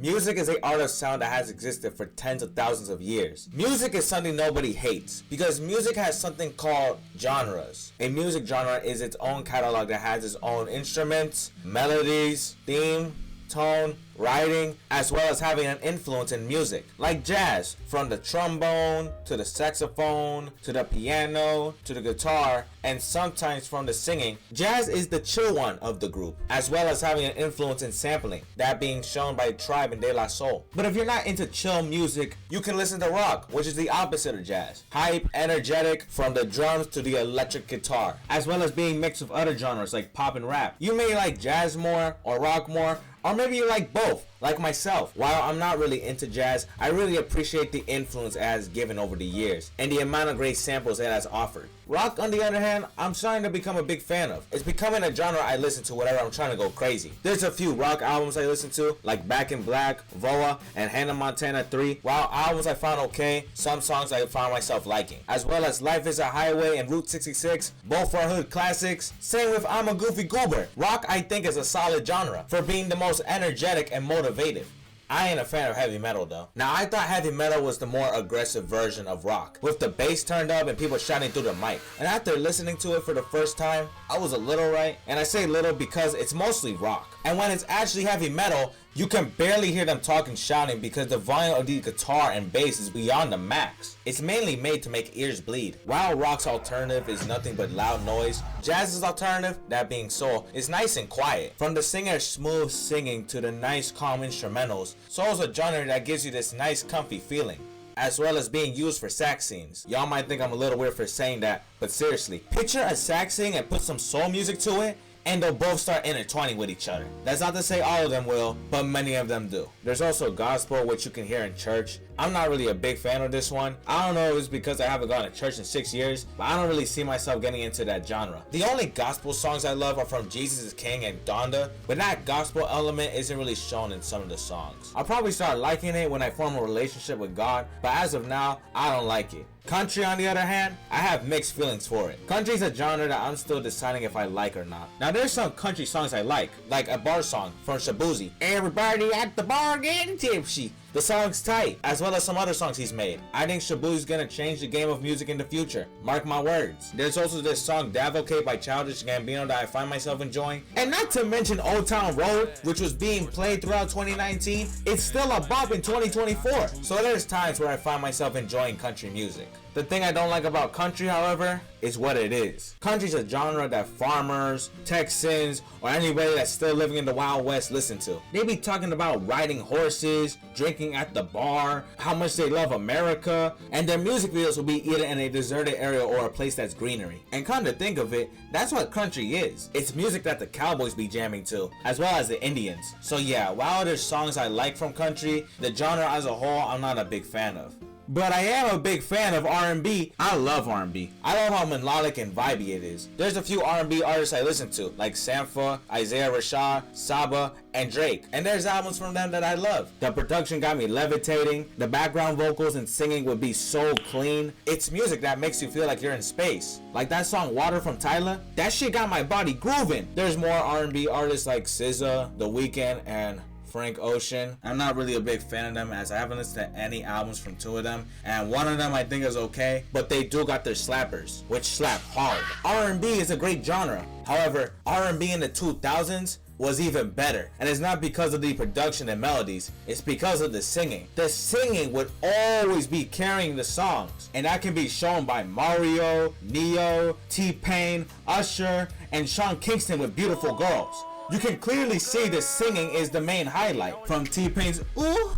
Music is the art of sound that has existed for tens of thousands of years. Music is something nobody hates because music has something called genres. A music genre is its own catalog that has its own instruments, melodies, theme, tone, writing, as well as having an influence in music. Like jazz, from the trombone, to the saxophone, to the piano, to the guitar, and sometimes from the singing. Jazz is the chill one of the group, as well as having an influence in sampling, that being shown by Tribe and De La Soul. But if you're not into chill music, you can listen to rock, which is the opposite of jazz. Hype, energetic, from the drums to the electric guitar, as well as being mixed with other genres like pop and rap. You may like jazz more, or rock more, or maybe you like both, like myself. While I'm not really into jazz, I really appreciate the influence it has given over the years, and the amount of great samples it has offered. Rock, on the other hand, I'm starting to become a big fan of. It's becoming a genre I listen to whenever I'm trying to go crazy. There's a few rock albums I listen to, like Back in Black, Voa, and Hannah Montana 3. While albums I found okay, some songs I found myself liking. As well as Life is a Highway and Route 66, both are hood classics. Same with I'm a Goofy Goober. Rock, I think, is a solid genre for being the most energetic and motivative. I ain't a fan of heavy metal though. Now, I thought heavy metal was the more aggressive version of rock, with the bass turned up and people shouting through the mic. And after listening to it for the first time, I was a little right. And I say little because it's mostly rock. And when it's actually heavy metal, you can barely hear them talking, shouting, because the volume of the guitar and bass is beyond the max. It's mainly made to make ears bleed. While rock's alternative is nothing but loud noise, jazz's alternative, that being soul, is nice and quiet. From the singer's smooth singing to the nice calm instrumentals, soul's a genre that gives you this nice comfy feeling, as well as being used for sax scenes. Y'all might think I'm a little weird for saying that, but seriously, picture a sax scene and put some soul music to it, and they'll both start intertwining with each other. That's not to say all of them will, but many of them do. There's also gospel, which you can hear in church. I'm not really a big fan of this one. I don't know if it's because I haven't gone to church in 6 years, but I don't really see myself getting into that genre. The only gospel songs I love are from Jesus is King and Donda, but that gospel element isn't really shown in some of the songs. I'll probably start liking it when I form a relationship with God, but as of now, I don't like it. Country, on the other hand, I have mixed feelings for it. Country is a genre that I'm still deciding if I like or not. Now, there's some country songs I like a bar song from Shaboozey. Everybody at the bar getting tipsy. The song's tight, as well as some other songs he's made. I think Shaboozey's gonna change the game of music in the future. Mark my words. There's also this song Davocate by Childish Gambino that I find myself enjoying. And not to mention Old Town Road, which was being played throughout 2019. It's still a bop in 2024. So there's times where I find myself enjoying country music. The thing I don't like about country, however, is what it is. Country's a genre that farmers, Texans, or anybody that's still living in the Wild West listen to. They be talking about riding horses, drinking at the bar, how much they love America, and their music videos will be either in a deserted area or a place that's greenery. And come to think of it, that's what country is. It's music that the cowboys be jamming to, as well as the Indians. So yeah, while there's songs I like from country, the genre as a whole I'm not a big fan of. But I am a big fan of R&B. I love R&B. I love how melodic and vibey it is. There's a few R&B artists I listen to, like Sampha, Isaiah Rashad, Saba, and Drake. And there's albums from them that I love. The production got me levitating. The background vocals and singing would be so clean. It's music that makes you feel like you're in space. Like that song Water from Tyler. That shit got my body grooving. There's more R&B artists like SZA, The Weeknd, and Frank Ocean. I'm not really a big fan of them, as I haven't listened to any albums from two of them, and one of them I think is okay, but they do got their slappers, which slap hard. R&B is a great genre. However, R&B in the 2000s was even better, and it's not because of the production and melodies, it's because of the singing. The singing would always be carrying the songs, and that can be shown by Mario, Neo, T-Pain, Usher, and Sean Kingston with Beautiful Girls. You can clearly see the singing is the main highlight. From T-Pain's ooh,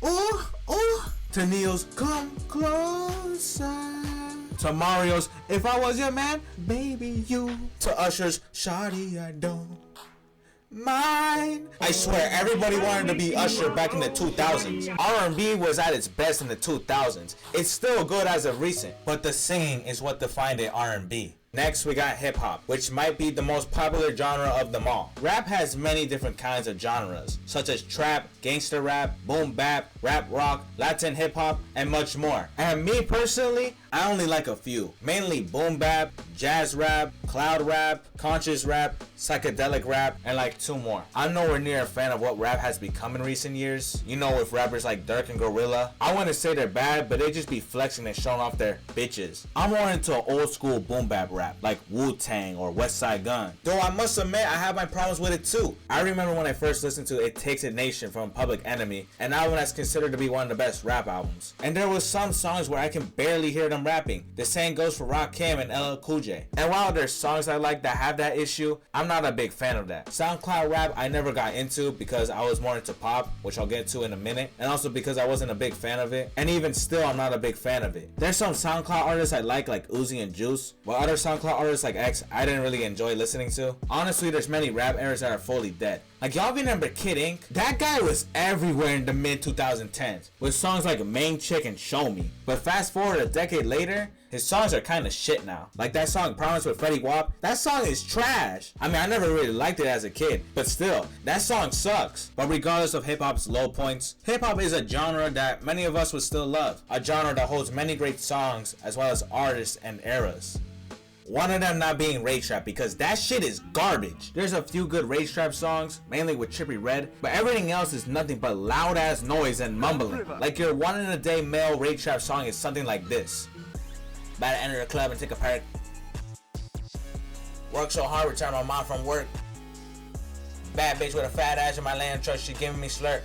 ooh, ooh, to Neo's come closer, to Mario's if I was your man, baby you, to Usher's shawty I don't mind. I swear everybody wanted to be Usher back in the 2000s. R&B was at its best in the 2000s. It's still good as of recent, but the singing is what defined it R&B. Next, we got hip-hop, which might be the most popular genre of them all. Rap has many different kinds of genres, such as trap, gangster rap, boom bap, rap rock, Latin hip-hop, and much more. And me personally, I only like a few, mainly boom bap, jazz rap, cloud rap, conscious rap, psychedelic rap, and like 2 more. I'm nowhere near a fan of what rap has become in recent years. You know, with rappers like Durk and Gorilla, I wouldn't say they're bad, but they just be flexing and showing off their bitches. I'm more into an old school boom bap rap, like Wu-Tang or West Side Gun. Though I must admit, I have my problems with it too. I remember when I first listened to It Takes a Nation from Public Enemy, an album that's considered to be one of the best rap albums. And there was some songs where I can barely hear them rapping. The same goes for Rakim and LL Cool J. And while there's songs I like that have that issue, I'm not a big fan of that. SoundCloud rap I never got into because I was more into pop, which I'll get to in a minute, and also because I wasn't a big fan of it, and even still I'm not a big fan of it. There's some SoundCloud artists I like Uzi and Juice, while other SoundCloud artists like X I didn't really enjoy listening to. Honestly, there's many rap eras that are fully dead. Like, y'all remember Kid Ink? That guy was everywhere in the mid 2010s with songs like Main Chick and Show Me. But fast forward a decade later, his songs are kinda shit now. Like that song Promise with Fetty Wap, that song is trash. I mean, I never really liked it as a kid, but still, that song sucks. But regardless of hip-hop's low points, hip-hop is a genre that many of us would still love. A genre that holds many great songs as well as artists and eras. One of them not being Rage Trap, because that shit is garbage. There's a few good Rage Trap songs, mainly with Trippie Redd, but everything else is nothing but loud ass noise and mumbling. Like your one in a day male Rage Trap song is something like this. About to enter the club and take a perk. Work so hard, return my mom from work. Bad bitch with a fat ass in my land truck, she giving me slurp.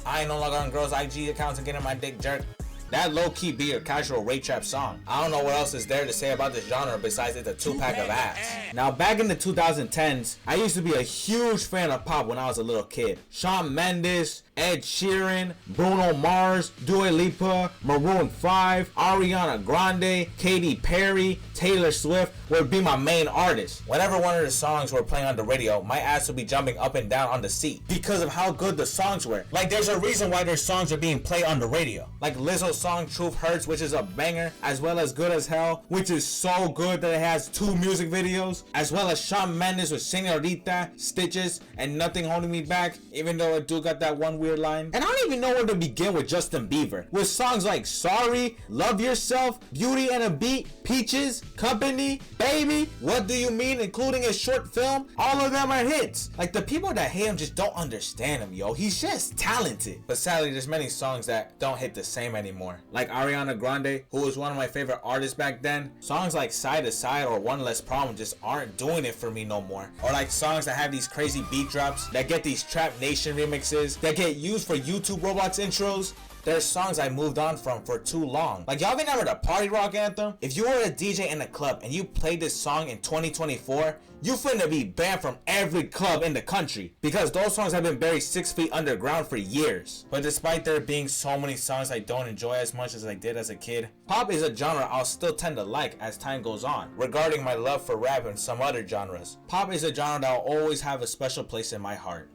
I ain't no longer on girls' IG accounts and getting my dick jerked. That low-key be a casual Rage Trap song. I don't know what else is there to say about this genre besides it's a 2-pack of ass. Now, back in the 2010s, I used to be a huge fan of pop when I was a little kid. Shawn Mendes, Ed Sheeran, Bruno Mars, Dua Lipa, Maroon 5, Ariana Grande, Katy Perry, Taylor Swift would be my main artists. Whenever one of the songs were playing on the radio, my ass would be jumping up and down on the seat because of how good the songs were. Like, there's a reason why their songs are being played on the radio. Like Lizzo's song Truth Hurts, which is a banger, as well as Good as Hell, which is so good that it has 2 music videos, as well as Shawn Mendes with Señorita, Stitches, and Nothing Holding Me Back, even though it do got that one weird line. And I don't even know where to begin with Justin Bieber, with songs like Sorry, Love Yourself, Beauty and a Beat, Peaches, Company, Baby, What Do You Mean, including his short film. All of them are hits. Like, the people that hate him just don't understand him, yo. He's just talented. But sadly, there's many songs that don't hit the same anymore. Like Ariana Grande, who was one of my favorite artists back then. Songs like Side to Side or One Less Problem just aren't doing it for me no more. Or like songs that have these crazy beat drops, that get these Trap Nation remixes, that get used for YouTube Roblox intros. There's songs I moved on from for too long. Like, y'all remember the Party Rock anthem? If you were a DJ in a club and you played this song in 2024, you finna be banned from every club in the country, because those songs have been buried 6 feet underground for years. But despite there being so many songs I don't enjoy as much as I did as a kid, pop is a genre I'll still tend to like as time goes on. Regarding my love for rap and some other genres, pop is a genre that will always have a special place in my heart.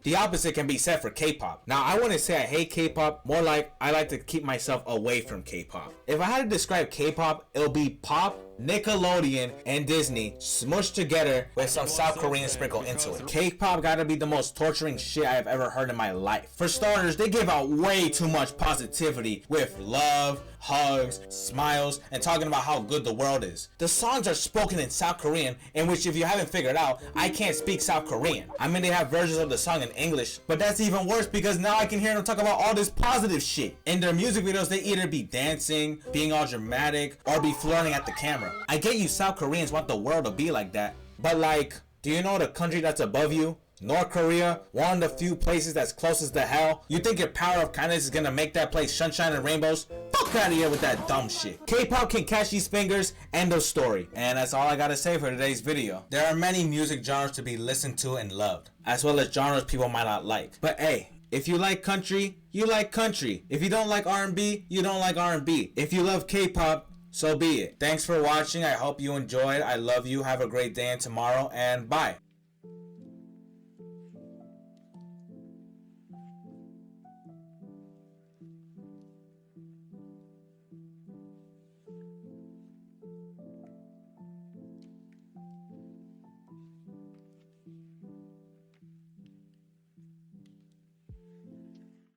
The opposite can be said for K-pop. Now, I wouldn't say I hate K-pop, more like I like to keep myself away from K-pop. If I had to describe K-pop, it'll be pop, Nickelodeon, and Disney smushed together with some South Korean sprinkle into it. K-pop gotta be the most torturing shit I have ever heard in my life. For starters, they give out way too much positivity with love, hugs, smiles, and talking about how good the world is. The songs are spoken in South Korean, in which, if you haven't figured out, I can't speak South Korean. I mean, they have versions of the song in English, but that's even worse because now I can hear them talk about all this positive shit. In their music videos, they either be dancing, being all dramatic, or be flirting at the camera. I get you South Koreans want the world to be like that, but like, do you know the country that's above you? North Korea, one of the few places that's closest to hell. You think your power of kindness is gonna make that place sunshine and rainbows? Fuck out of here with that dumb shit. K-pop can catch these fingers, end of story. And that's all I gotta say for today's video. There are many music genres to be listened to and loved, as well as genres people might not like. But hey, if you like country, you like country. If you don't like R&B, you don't like R&B. If you love K-pop, so be it. Thanks for watching. I hope you enjoyed. I love you. Have a great day and tomorrow, and bye.